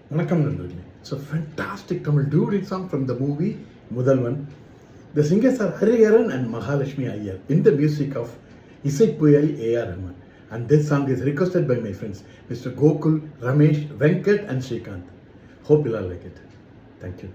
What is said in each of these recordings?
வணக்கம் நண்பர்களே. It's a fantastic Tamil duet song from the movie Mudalvan. The singers are Hariharan and Mahalakshmi Iyer in the music of Isai Puyal A.R. Rahman. And this song is requested by my friends Mr. Gokul, Ramesh, Venkat and Srikanth. Hope you all like it. Thank you.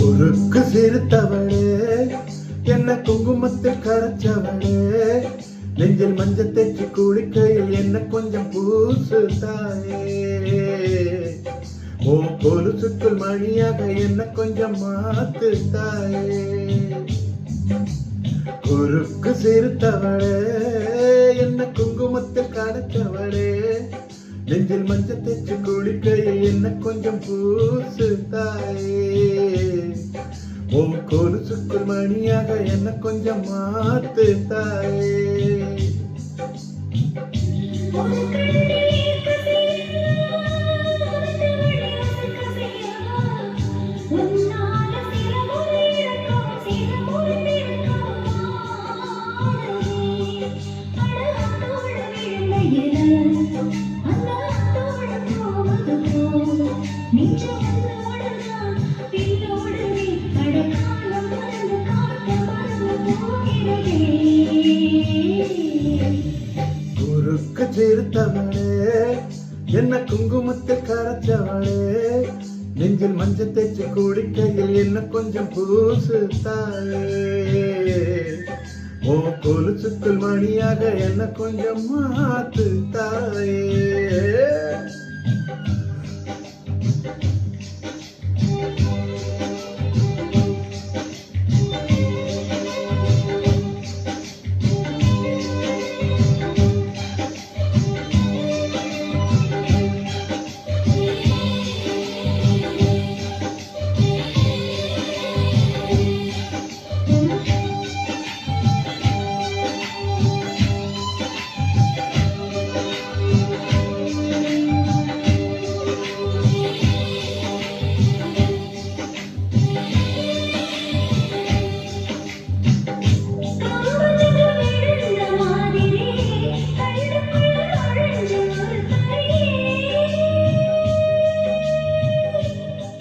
குறுக்கு சிறுத்தவளே, என்ன குங்குமத்தில் கரைச்சவளே, நெஞ்சில் மஞ்சள் தேய்ச்சி குளிக்கையில் என்ன கொஞ்சம் பூசு தாயே, ஓ கொலுசுக்குள் மணியாக என்ன கொஞ்சம் மாத்து தாயே. குறுக்கு சிறுத்தவளே, என்ன குங்குமத்தில் கரைச்சவளே, நெஞ்சில் மஞ்சள் தேய்ச்சி குளிக்கையில் என்ன கொஞ்சம் பூசு தாயே, ஓ கொலுசுக்குள் மணியாக என்ன கொஞ்சம் மாத்து தாயே. குறுக்கு சிறுத்தவளே, என்ன குங்குமத்தில் கரைச்சவளே, நெஞ்சில் மஞ்சள் தேய்ச்சி குடிக்கையில் என்ன கொஞ்சம் பூசு தாயே, ஓ கொலுசுக்குள் மணியாக என்ன கொஞ்சம் மாத்து தாயே.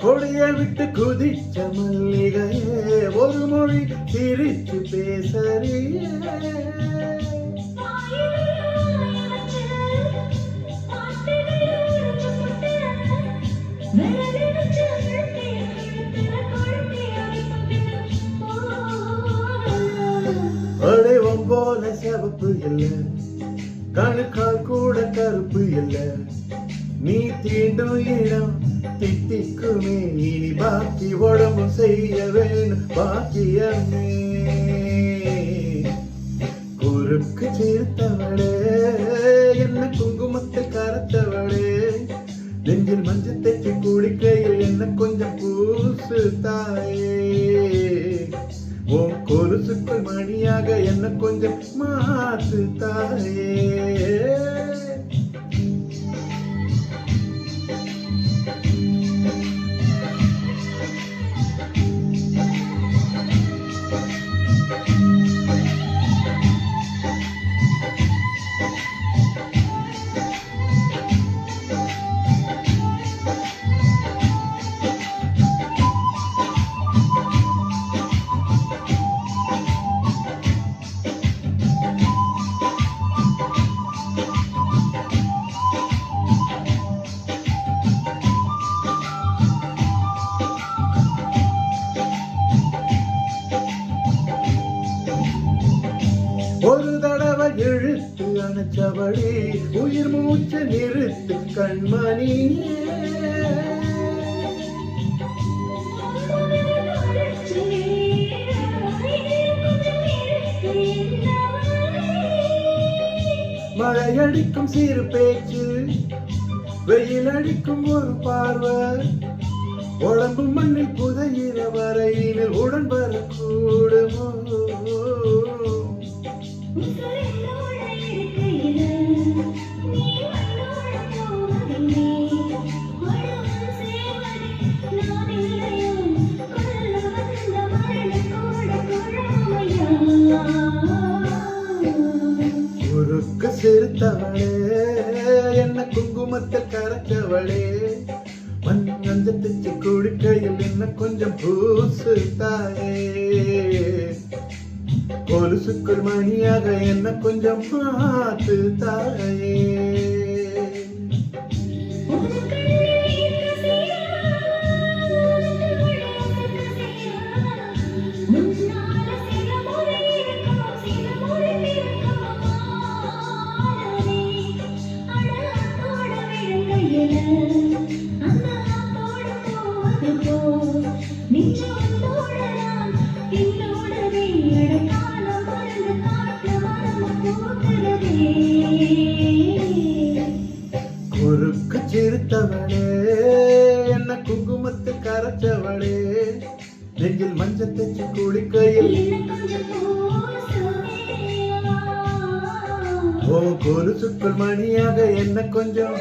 கொடியை விட்டு குதிச்ச மல்லிகையே, ஒரு மொழி சிரிச்சு பேசறியே, வடிவம் போல சிவப்பு இல்லை, கணுக்கால் கூட கருப்பு இல்லை, நீ தீண்டும் இடம் தித்திக்குமே, இனி பாக்கி உடம்பு செய்ய வேணும் பாக்கியமே. குறுக்கு சிறுத்தவளே, என்ன குங்குமத்தில் கரைத்தவளே, நெஞ்சில் மஞ்சள் தேய்ச்சி குளிக்கையில் என்ன கொஞ்சம் பூசு தாயே, ஓ கொலுசுக்குள் மணியாக என்ன கொஞ்சம் மாத்து தாயே. ஒரு தடவை இழுத்து அணைச்சபடி உயிர் மூச்சு நிறுத்து கண்மணி, மழை அடிக்கும் சிறு பேச்சு, வெயில் அடிக்கும் ஒரு பார்வை, உடம்பு மண்ணில் புதையிற வரையினில் உடன் வரக்கூடுமோ. உருக்க சிறுத்தவளே, என்ன குங்குமத்தில் கரைச்சவளே, மஞ்சத்திச்சு குடிக்கையில் என்ன கொஞ்சம் பூசு தாயே, கொலுசுக்குள் மணியாக என்ன கொஞ்சம் பார்த்து தாயே. குறுக்கு சிறுத்தவளே, என்ன குங்குமத்தில் கரைச்சவளே, நெஞ்சில் மஞ்சள் தைச்சு குளிக்கையில் ஓ கொலுசுக்குள் மணியாக என்ன கொஞ்சம்